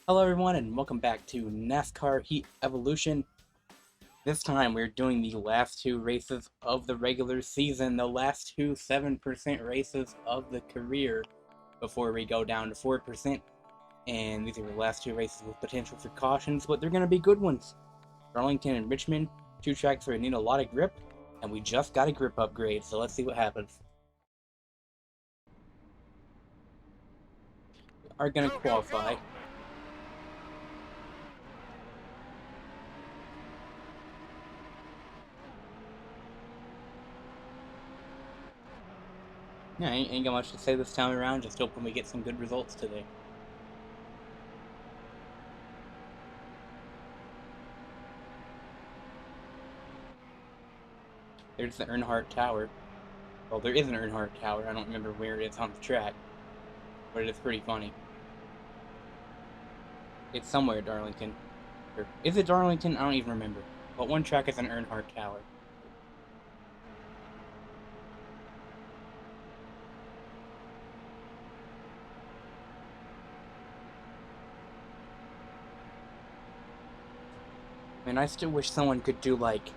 Hello everyone and welcome back to NASCAR Heat Evolution. This time we're doing the last two races of the regular season, the last two 7% races of the career before we go down to 4%. And these are the last two races with potential for cautions, but they're going to be good ones. Darlington and Richmond, two tracks where we need a lot of grip, and we just got a grip upgrade, so let's see what happens. We are going to qualify. Yeah, ain't got much to say this time around, just hoping we get some good results today. There's the Earnhardt Tower. Well, there is an Earnhardt Tower. I don't remember where it is on the track, but it is pretty funny. It's somewhere Darlington. Or is it Darlington? I don't even remember. But one track is an Earnhardt Tower. And I still wish someone could do like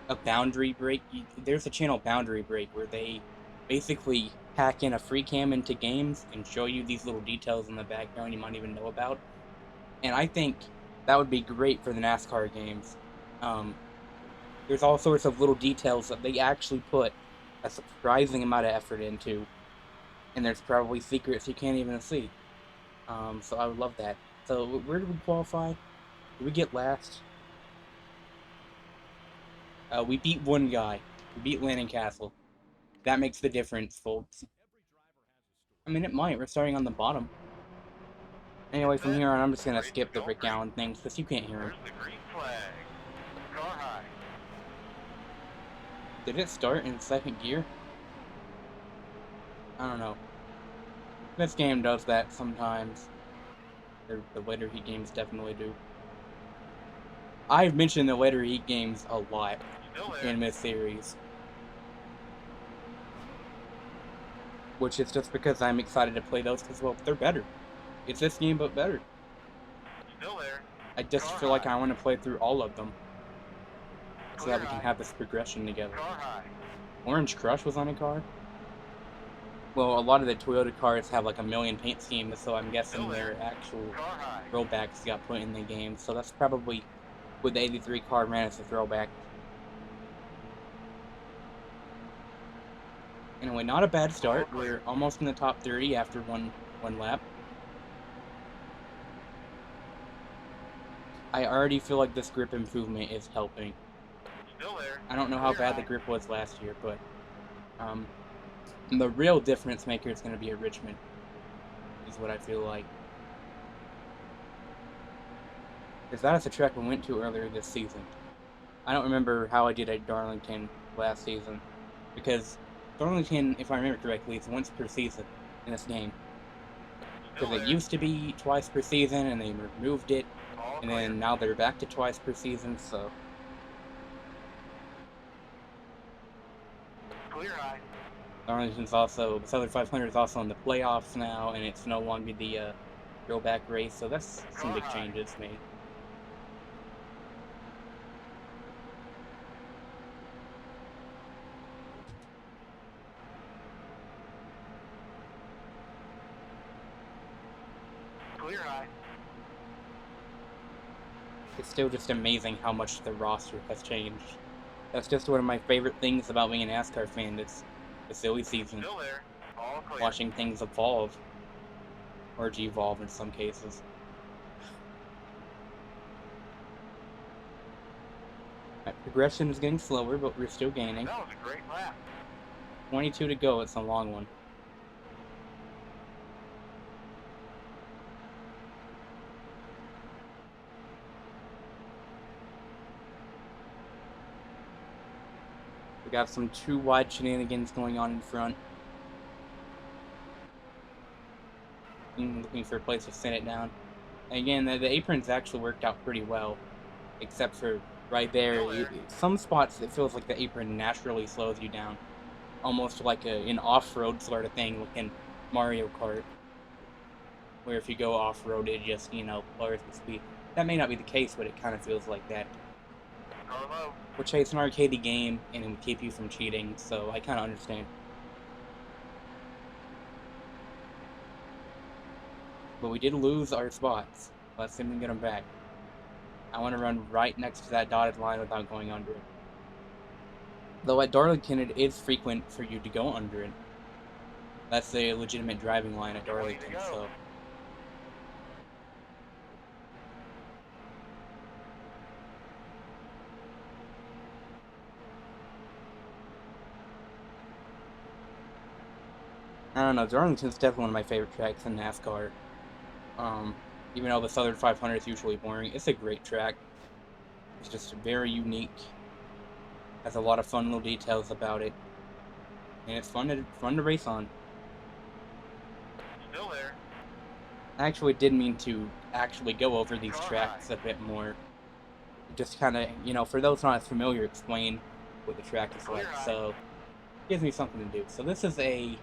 a boundary break. There's a channel Boundary Break where they basically hack in a free cam into games and show you these little details in the background you might even know about. And I think that would be great for the NASCAR games. There's all sorts of little details that they actually put a surprising amount of effort into, and there's probably secrets you can't even see. So I would love that. So where did we qualify? Did we get last? We beat one guy. We beat Landon Castle. That makes the difference, folks. I mean, it might. We're starting on the bottom. Anyway, from here on, I'm just gonna skip the Rick Allen things because you can't hear him. Did it start in second gear? I don't know. This game does that sometimes. Or the later Heat games definitely do. I've mentioned the later Heat games a lot in this series. Which is just because I'm excited to play those because, well, they're better. It's this game, but better. Still there. I just feel like I want to play through all of them. So that we can have this progression together. Orange Crush was on a car? Well, a lot of the Toyota cars have like a million paint schemes, so I'm guessing their actual throwbacks got put in the game. So that's probably what the 83 car ran as a throwback. Anyway, not a bad start. We're almost in the top 30 after one lap. I already feel like this grip improvement is helping. Still there. I don't know how bad the grip was last year, but the real difference maker is going to be at Richmond, is what I feel like. Because that is the track we went to earlier this season. I don't remember how I did at Darlington last season, because Darlington, if I remember correctly, is once per season in this game. Because it used to be twice per season, and they removed it, and then now they're back to twice per season, so... Clear high. Darlington's also, the Southern 500 is also in the playoffs now, and it's no longer the throwback race, so that's some big changes made. Clear high. It's still just amazing how much the roster has changed. That's just one of my favorite things about being a NASCAR fan. It's the silly season. Still there. All clear. Watching things evolve. Or devolve in some cases. Progression is getting slower, but we're still gaining. That was a great lap. 22 to go, it's a long one. We got some too wide shenanigans going on in front. I'm looking for a place to send it down. And again, the aprons actually worked out pretty well, except for right there. Some spots it feels like the apron naturally slows you down, almost like an off-road sort of thing, like in Mario Kart. where if you go off-road, it just, you know, lowers the speed. That may not be the case, but it kind of feels like that. Hello. Which, hey, it's an arcade game, and it would keep you from cheating, so I kind of understand. But we did lose our spots. Let's see if we can get them back. I want to run right next to that dotted line without going under it. Though at Darlington, it is frequent for you to go under it. That's a legitimate driving line at Darlington, so... I don't know, Darlington's definitely one of my favorite tracks in NASCAR. Even though the Southern 500 is usually boring, it's a great track. It's just very unique. Has a lot of fun little details about it. And it's fun to race on. Still there. I actually did mean to actually go over these tracks a bit more. Just kind of, you know, for those not as familiar, explain what the track is like. So, it gives me something to do. So this is I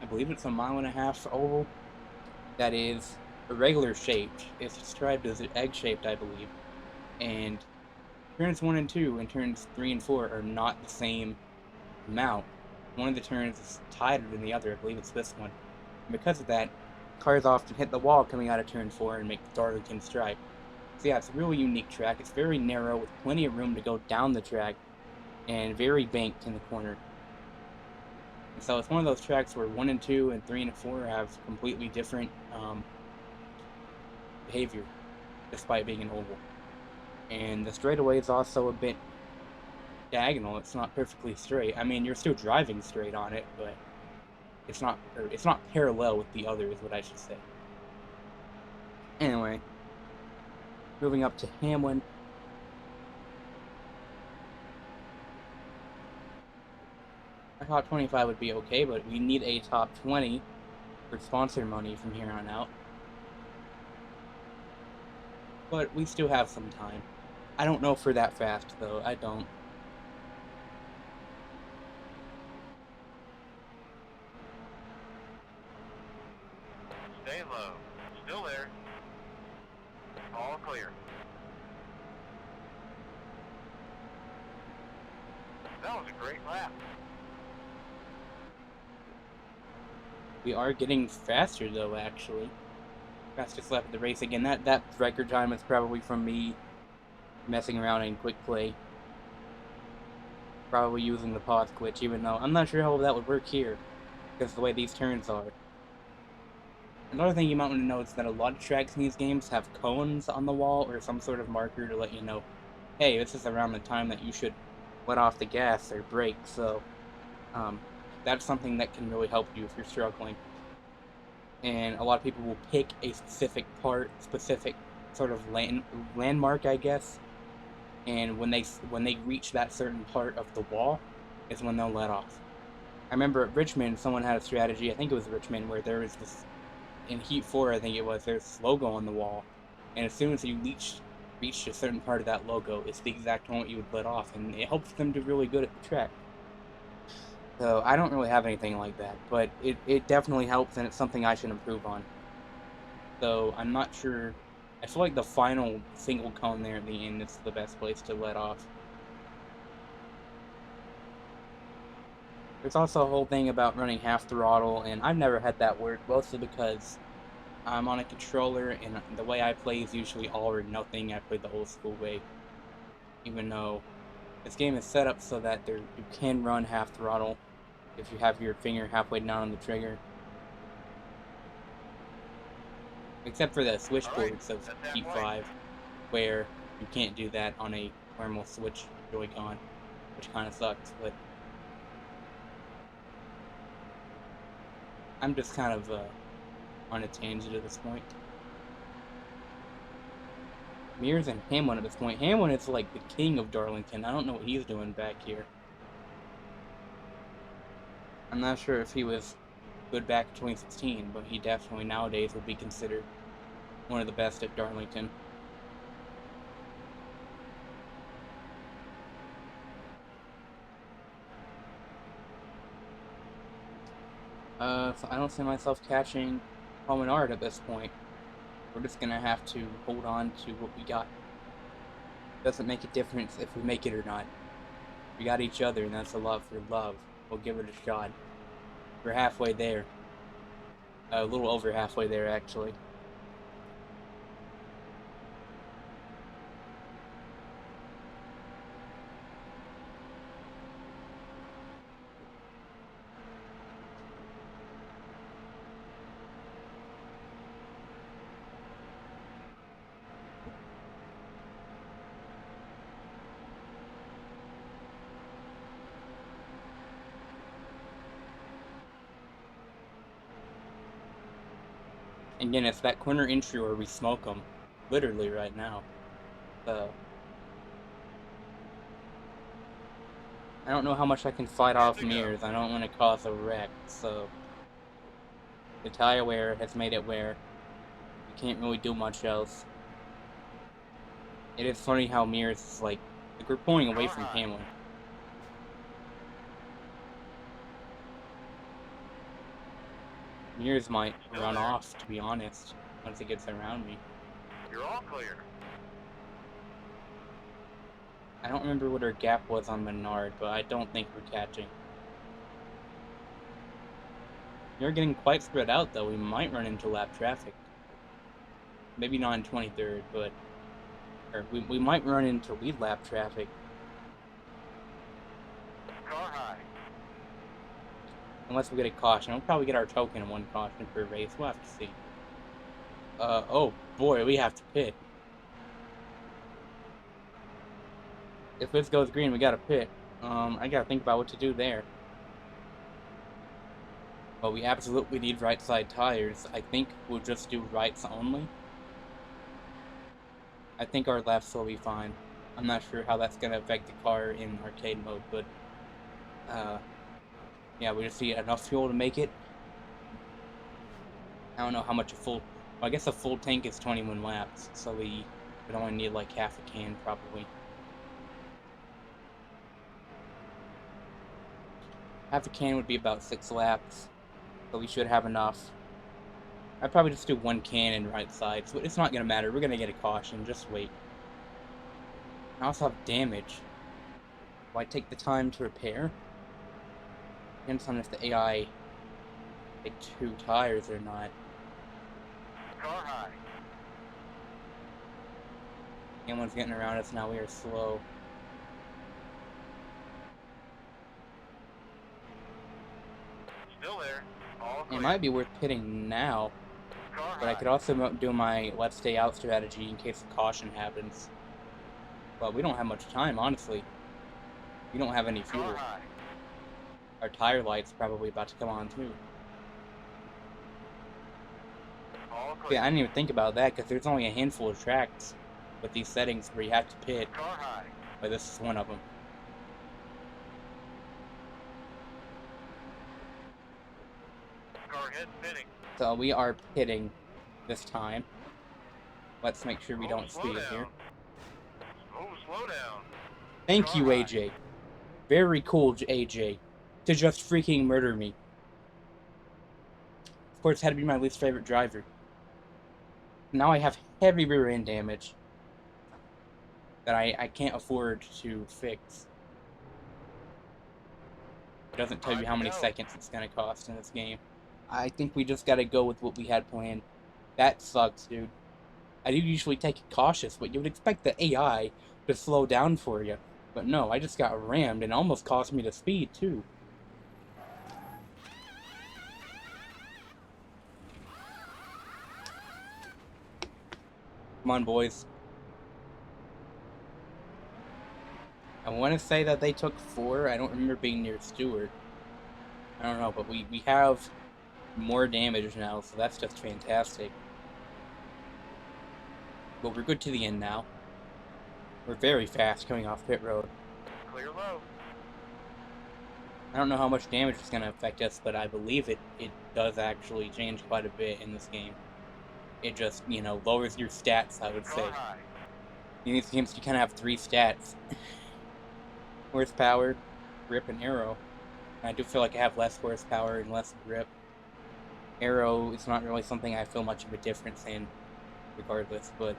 believe it's a 1.5 mile oval. That is irregular shaped. It's described as egg-shaped, I believe. And turns 1 and 2 and turns 3 and 4 are not the same amount. One of the turns is tighter than the other. I believe it's this one. And because of that, cars often hit the wall coming out of turn 4 and make the Darlington stripe. So yeah, it's a really unique track. It's very narrow with plenty of room to go down the track and very banked in the corner. And so it's one of those tracks where 1 and 2 and 3 and 4 have completely different behavior, despite being an oval. And the straightaway is also a bit diagonal. It's not perfectly straight. I mean, you're still driving straight on it, but it's not parallel with the other, is what I should say. Anyway, moving up to Hamlin. I thought 25 would be okay, but we need a top 20 for sponsor money from here on out. But we still have some time. I don't know if we're that fast, though. I don't. Stay low. Still there. All clear. That was a great lap. We are getting faster, though, actually. Fastest lap of the race again. That record time is probably from me messing around in quick play. Probably using the pause glitch, even though I'm not sure how that would work here, because of the way these turns are. Another thing you might want to know is that a lot of tracks in these games have cones on the wall or some sort of marker to let you know, hey, this is around the time that you should let off the gas or brake, so that's something that can really help you if you're struggling. And a lot of people will pick a specific sort of landmark, I guess, and when they reach that certain part of the wall is when they'll let off. I remember at Richmond, someone had a strategy, I think it was Richmond, where there was this, in Heat 4, I think it was, there's this logo on the wall, and as soon as you reached a certain part of that logo, it's the exact moment you would let off, and it helps them do really good at the track. So I don't really have anything like that, but it definitely helps, and it's something I should improve on. So I'm not sure. I feel like the final single cone there at the end is the best place to let off. There's also a whole thing about running half throttle, and I've never had that work, mostly because I'm on a controller, and the way I play is usually all or nothing. I play the old school way, even though this game is set up so that you can run half throttle if you have your finger halfway down on the trigger. Except for the switchboards of Heat 5, where you can't do that on a normal Switch Joy-Con, which kind of sucks, but I'm just kind of on a tangent at this point. Mears and Hamlin at this point. Hamlin is like the king of Darlington. I don't know what he's doing back here. I'm not sure if he was good back in 2016, but he definitely nowadays would be considered one of the best at Darlington. So I don't see myself catching Promenade at this point. We're just gonna have to hold on to what we got. Doesn't make a difference if we make it or not. We got each other, and that's a love for love. We'll give it a shot. We're halfway there. A little over halfway there, actually. Again, it's that corner entry where we smoke them. Literally right now. I don't know how much I can fight off mirrors. I don't want to cause a wreck, so... The tire wear has made it where we can't really do much else. It is funny how mirrors is like we're pulling away from Hamlin. Mirrors might run off, to be honest, once it gets around me. You're all clear. I don't remember what our gap was on Menard, but I don't think we're catching. You're getting quite spread out, though. We might run into lap traffic. Maybe not in 23rd, but... Or we might run into lead lap traffic. Car high. Unless we get a caution. We'll probably get our token in one caution per race. We'll have to see. Oh boy, we have to pit. If this goes green, we gotta pit. I gotta think about what to do there. But we absolutely need right side tires. I think we'll just do rights only. I think our lefts will be fine. I'm not sure how that's gonna affect the car in arcade mode, but yeah, we just need enough fuel to make it. I don't know how much a full... Well, I guess a full tank is 21 laps, so we would only need like half a can, probably. Half a can would be about 6 laps, so we should have enough. I'd probably just do 1 can in right side, so it's not going to matter. We're going to get a caution, just wait. I also have damage. Will I take the time to repair? Depends on if the AI take 2 tires or not. Car high. Someone's getting around us now. We are slow. Still there. All clear. It might be worth pitting now, Car but I high. could also do my let's stay out strategy in case a caution happens. But we don't have much time, honestly. We don't have any fuel. Car high. Our tire light's probably about to come on too. All clear. Yeah, I didn't even think about that because there's only a handful of tracks with these settings where you have to pit, Car high. but this is one of them. Car head spinning. So we are pitting this time. Let's make sure we don't Slow speed down. here. Oh, slow down. Thank you, AJ. Very cool, AJ. To just freaking murder me. Of course, had to be my least favorite driver. Now I have heavy rear end damage that I can't afford to fix. It doesn't tell you how many seconds it's going to cost in this game. I think we just got to go with what we had planned. That sucks, dude. I do usually take it cautious, but you would expect the AI to slow down for you. But no, I just got rammed and almost cost me the speed, too. Come on, boys. I want to say that they took 4. I don't remember being near Stewart. I don't know, but we have more damage now, so that's just fantastic. But we're good to the end now. We're very fast coming off pit road. Clear low. I don't know how much damage is going to affect us, but I believe it does actually change quite a bit in this game. It just, you know, lowers your stats, I would say. Car high. In these games, you kind of have 3 stats. Horsepower, grip, and aero. And I do feel like I have less horsepower and less grip. Aero is not really something I feel much of a difference in, regardless, but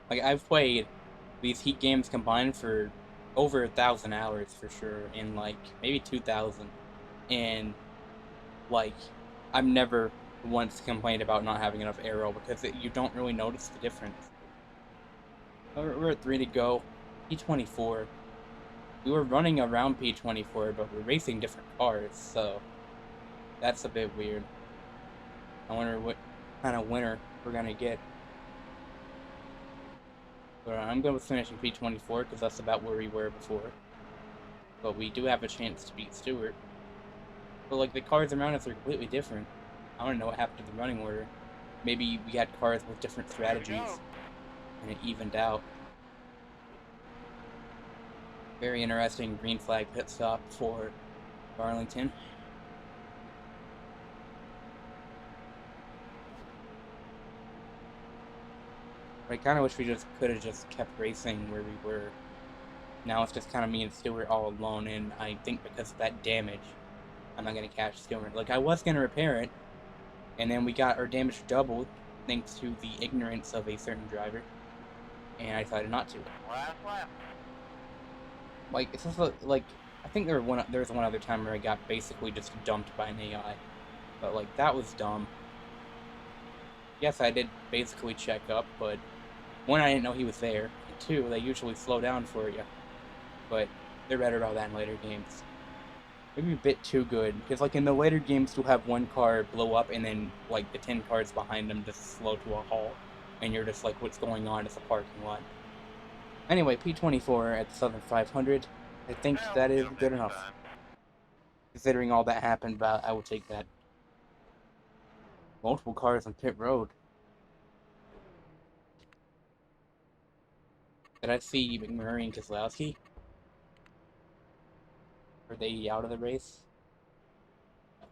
like I've played these Heat games combined for over 1,000 hours for sure, in like maybe 2,000, and like I've never once complained about not having enough aero because you don't really notice the difference. We're at 3 to go. P24. We were running around P24, but we're racing different cars, so that's a bit weird. I wonder what kind of winner we're gonna get. But I'm going with finishing P24 because that's about where we were before. But we do have a chance to beat Stewart. But like the cars around us are completely different. I don't know what happened to the running order. Maybe we had cars with different strategies and it evened out. Very interesting green flag pit stop for Darlington. But I kind of wish we just could have just kept racing where we were. Now it's just kind of me and Stewart all alone, and I think because of that damage, I'm not going to catch Stewart. Like, I was going to repair it, and then we got our damage doubled thanks to the ignorance of a certain driver, and I decided not to. Last lap. Like, it's just like, I think there was one other time where I got basically just dumped by an AI, but like, that was dumb. Yes, I did basically check up, but one, I didn't know he was there, and two, they usually slow down for you, but they're better about that in later games. Maybe a bit too good, because like in the later games you'll have one car blow up and then like the 10 cars behind them just slow to a halt, and you're just like, what's going on? It's a parking lot. Anyway, P24 at Southern 500, I think that is good enough. Considering all that happened, but I will take that. Multiple cars on pit road. Did I see McMurray and Keselowski? Are they out of the race?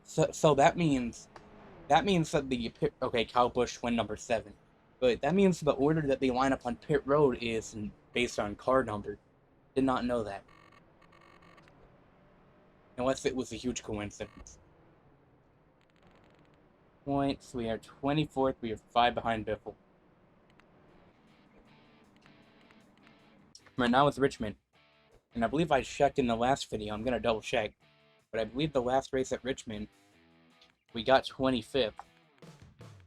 So that means that the pit. Okay, Kyle Busch went number 7, but that means the order that they line up on pit road is based on car number. Did not know that. Unless it was a huge coincidence. Points, we are 24th, we are 5 behind Biffle. Right now it's Richmond. And I believe I checked in the last video, I'm gonna double check. But I believe the last race at Richmond, we got 25th.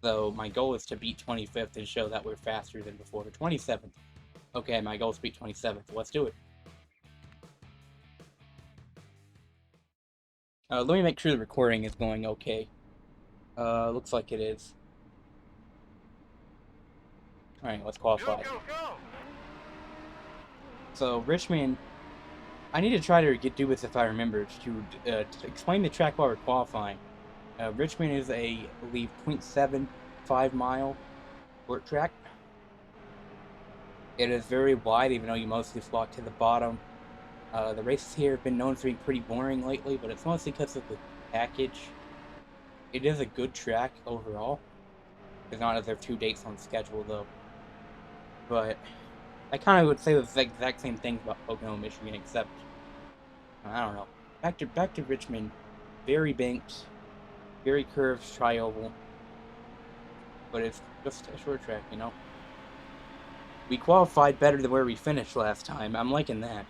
So my goal is to beat 25th and show that we're faster than before. 27th. Okay, my goal is to beat 27th. Let's do it. Let me make sure the recording is going okay. Looks like it is. Alright, let's qualify. Go, go, go. So, Richmond, I need to try to do this if I remember, to explain the track while we're qualifying. Richmond is I believe, 0.75 mile short track. It is very wide, even though you mostly flock to the bottom. The races here have been known for being pretty boring lately, but it's mostly because of the package. It is a good track overall. It's not as there are 2 dates on the schedule, though. But I kind of would say the exact same thing about Pocono, Michigan, except I don't know. Back to Richmond, very banked, very curved tri-oval, but it's just a short track, you know. We qualified better than where we finished last time. I'm liking that.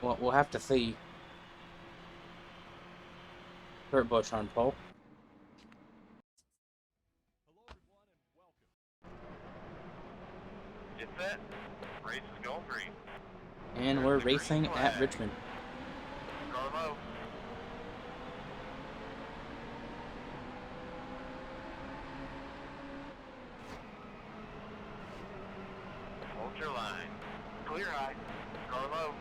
Well, we'll have to see. Kurt Busch on pole. Get set. Race is going green. And we're racing at Richmond. Car low. Hold your line. Clear high. Car low.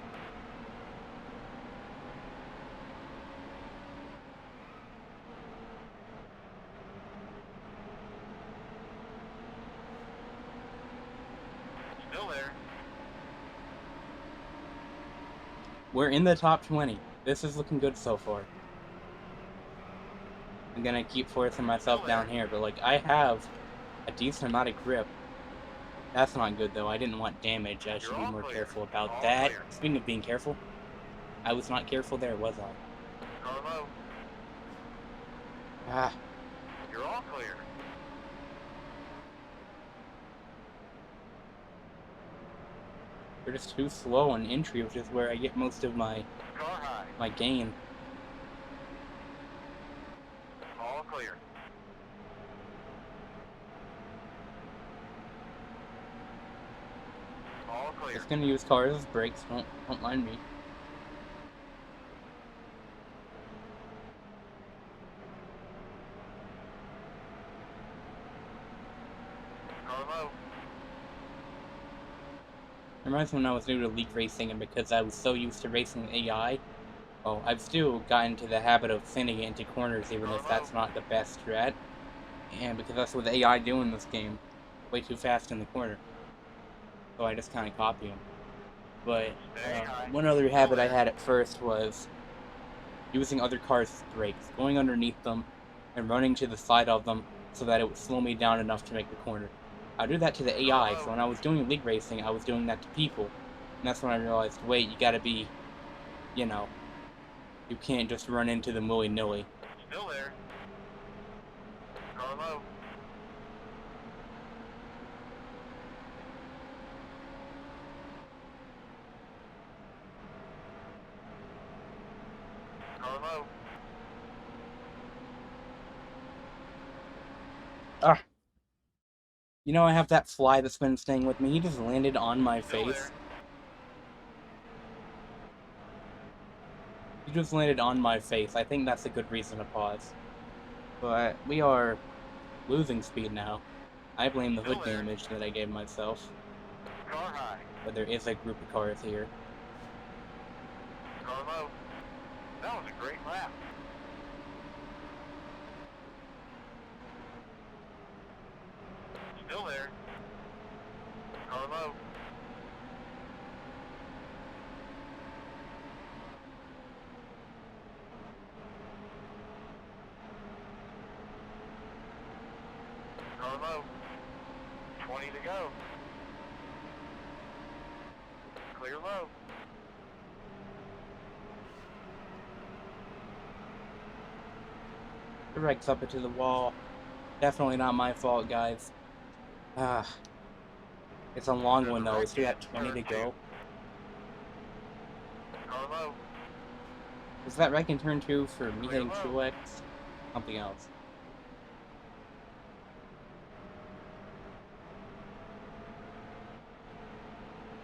Still there. We're in the top 20. This is looking good so far. I'm gonna keep forcing myself down here, but like I have a decent amount of grip. That's not good, though. I didn't want damage. I You're should be all more clear. careful about All that. clear. Speaking of being careful, I was not careful there, was I? Car low. Ah, You're all clear. they're just too slow on entry, which is where I get most of my Car high. gain. All clear. All clear. Just gonna use cars as brakes. Don't mind me. Car low. Reminds me when I was new to league racing, and because I was so used to racing AI, well, I've still gotten into the habit of sending it into corners, even if that's not the best strat. And because that's what the AI do in this game, way too fast in the corner. So I just kind of copy them. But Stay high. one other Still habit I there. had at first was using other cars as brakes, going underneath them and running to the side of them so that it would slow me down enough to make the corner. I do that to the AI, so when I was doing league racing, I was doing that to people. And that's when I realized, wait, you gotta be, you know, you can't just run into them willy-nilly. Still there. Car low. Car low. Ah, you know, I have that fly that's been staying with me. He just landed on my Still face. there. He just landed on my face. I think that's a good reason to pause. But we are losing speed now. I blame the hood Still there. damage that I gave myself. Car high. But there is a group of cars here. Car low. That was a great lap. Still there. Car low. Car low. 20 to go. Clear low. The wreck's up into the wall. Definitely not my fault, guys. Ah, it's a long There's one a though. We wreck still in got 20 to turn go. Car low. Was that wreck in turn 2 for me Clear hitting low. Truex? Something else.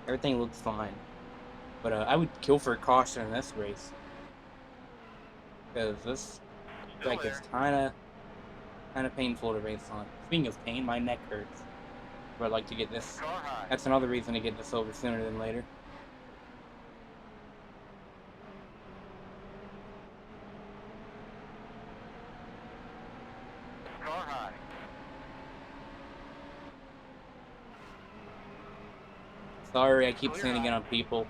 Everything looks fine. But I would kill for a caution in this race. Because this Still wreck is there. kinda painful to race on. Speaking of pain, my neck hurts. But I'd like to get this. Car high. That's another reason to get this over sooner than later. Car high. Sorry, I keep Clear sending it high. on people.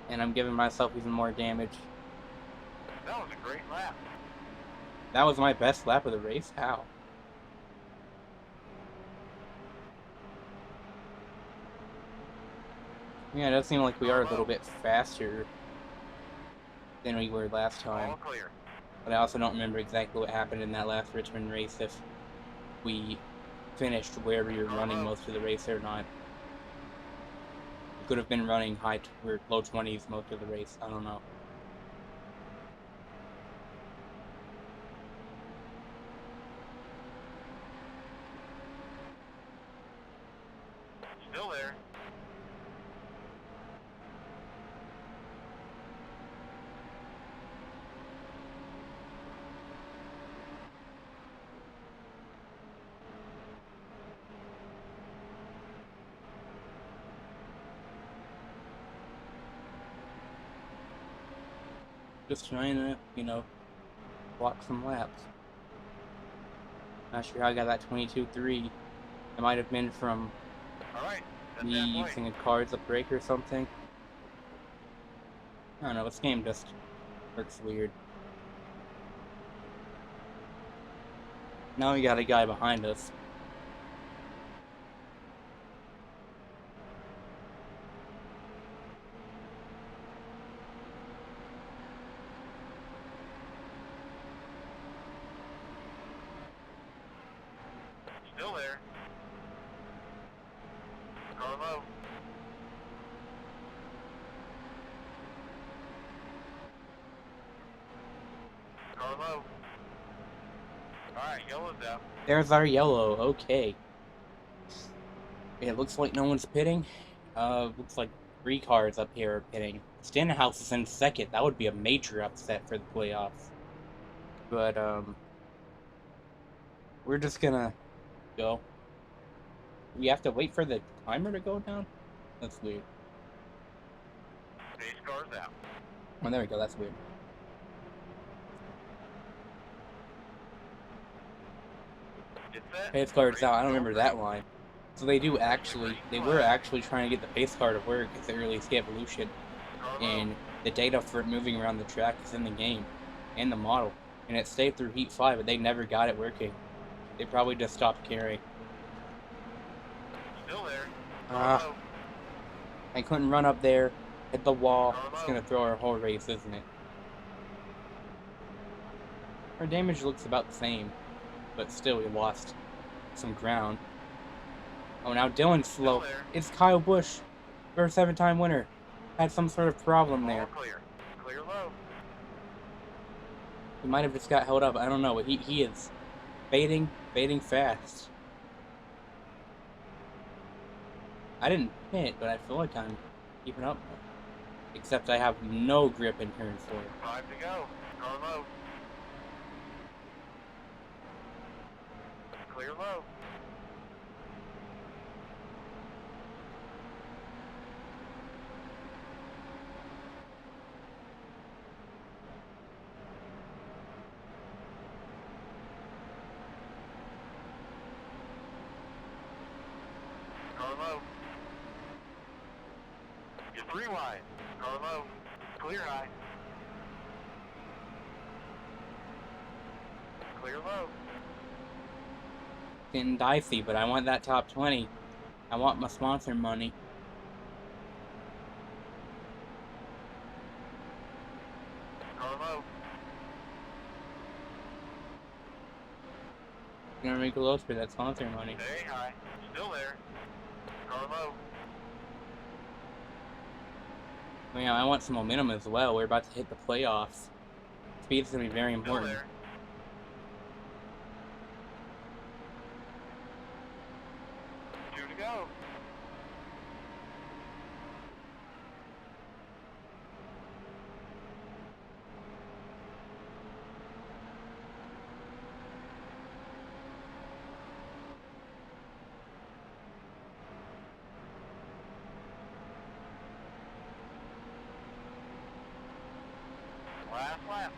And I'm giving myself even more damage. That was a great lap. That was my best lap of the race? How? Yeah, it does seem like we are a little bit faster than we were last time. All clear. But I also don't remember exactly what happened in that last Richmond race, if we finished where we were running most of the race or not. We could have been running low 20s most of the race. I don't know. Still there. Just trying to, block some laps. Not sure how I got that 22.3. It might have been from All right. That's me halfway. using a car as a brake or something. I don't know, this game just works weird. Now we got a guy behind us. Still there. Car low. Car low. Alright, yellow's out. There's our yellow. Okay. It looks like no one's pitting. Looks like 3 cars up here are pitting. Stenhouse is in second. That would be a major upset for the playoffs. But, we're just gonna go. We have to wait for the timer to go down? That's weird. Pace car's out. Oh, there we go. That's weird. It's set. Pace car's out. I don't remember that line. So they were actually trying to get the pace car to work at the earliest evolution. And the data for it moving around the track is in the game and the model. And it stayed through Heat 5, but they never got it working. They probably just stopped carrying. Still there. I couldn't run up there, hit the wall. It's gonna throw our whole race, isn't it? Our damage looks about the same, but still we lost some ground. Oh, now Dylan's slow. It's Kyle Busch, our 7-time winner. Had some sort of problem there. Clear. Clear low. He might have just got held up. I don't know, but he is fading fast. I didn't hit, but I feel like I'm keeping up. Except I have no grip in turn 4. 5 to go. Car low. Clear low. Car low. You're 3 wide. Car low. Clear high. Clear low. Getting dicey, but I want that top 20. I want my sponsor money. Car low. Gonna make close for that sponsor money. Stay high. Still there. Car low. Well, yeah, I want some momentum as well. We're about to hit the playoffs. Speed's gonna be very Still important. there. Two to go. Last lap.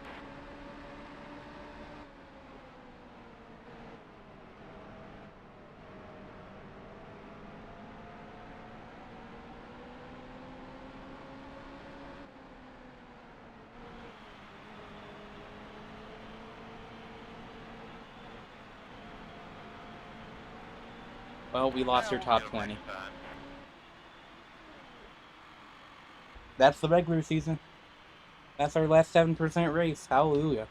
Well, we lost our Now top we'll go 20. next time. That's the regular season. That's our last 7% race. Hallelujah.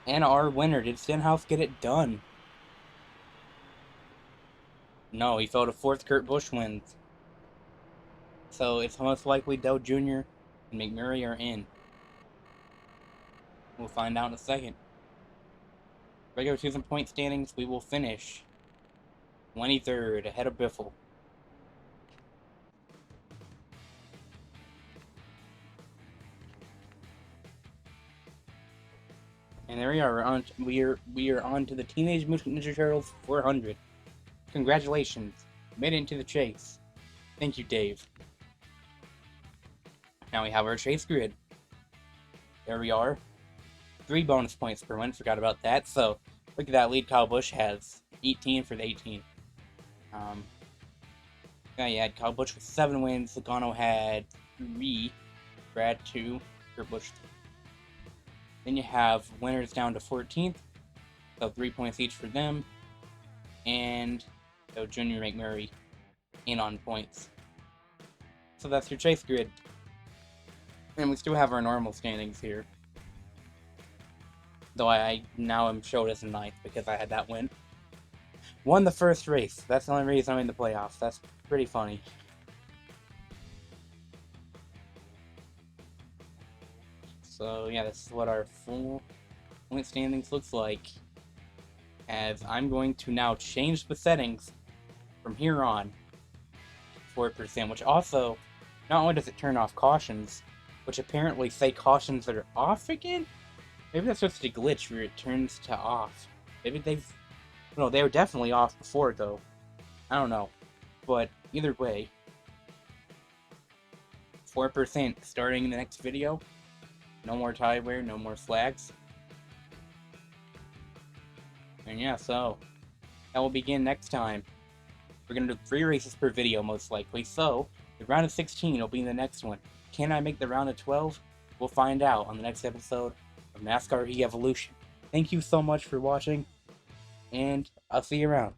And our winner. Did Stenhouse get it done? No, he fell to 4th. Kurt Busch wins. So it's most likely Dell Jr. and McMurray are in. We'll find out in a second. Regular season point standings, we will finish 23rd, ahead of Biffle. And there we are. We are on to the Teenage Mutant Ninja Turtles 400. Congratulations, made it into the chase. Thank you, Dave. Now we have our chase grid. There we are. 3 bonus points per win. Forgot about that. So look at that lead. Kyle Busch has 18 for the 18. Yeah, you had Kyle Busch with 7 wins. Logano had 3. Brad 2. Kurt Busch 3. Then you have winners down to 14th. So 3 points each for them. And so Junior McMurray in on points. So that's your chase grid. And we still have our normal standings here. Though I now am showed as a ninth because I had that win. Won the first race. That's the only reason I'm in the playoffs. That's pretty funny. So yeah, this is what our full point standings looks like. As I'm going to now change the settings from here on 4%, which also, not only does it turn off cautions, which apparently say cautions that are off again? Maybe that's just a glitch where it turns to off. Maybe they've... No, they were definitely off before, though. I don't know. But either way, 4% starting in the next video. No more tie wear, no more flags. And yeah, so that will begin next time. We're gonna do 3 races per video, most likely. So the round of 16 will be in the next one. Can I make the round of 12? We'll find out on the next episode of NASCAR E-Evolution. Thank you so much for watching, and I'll see you around.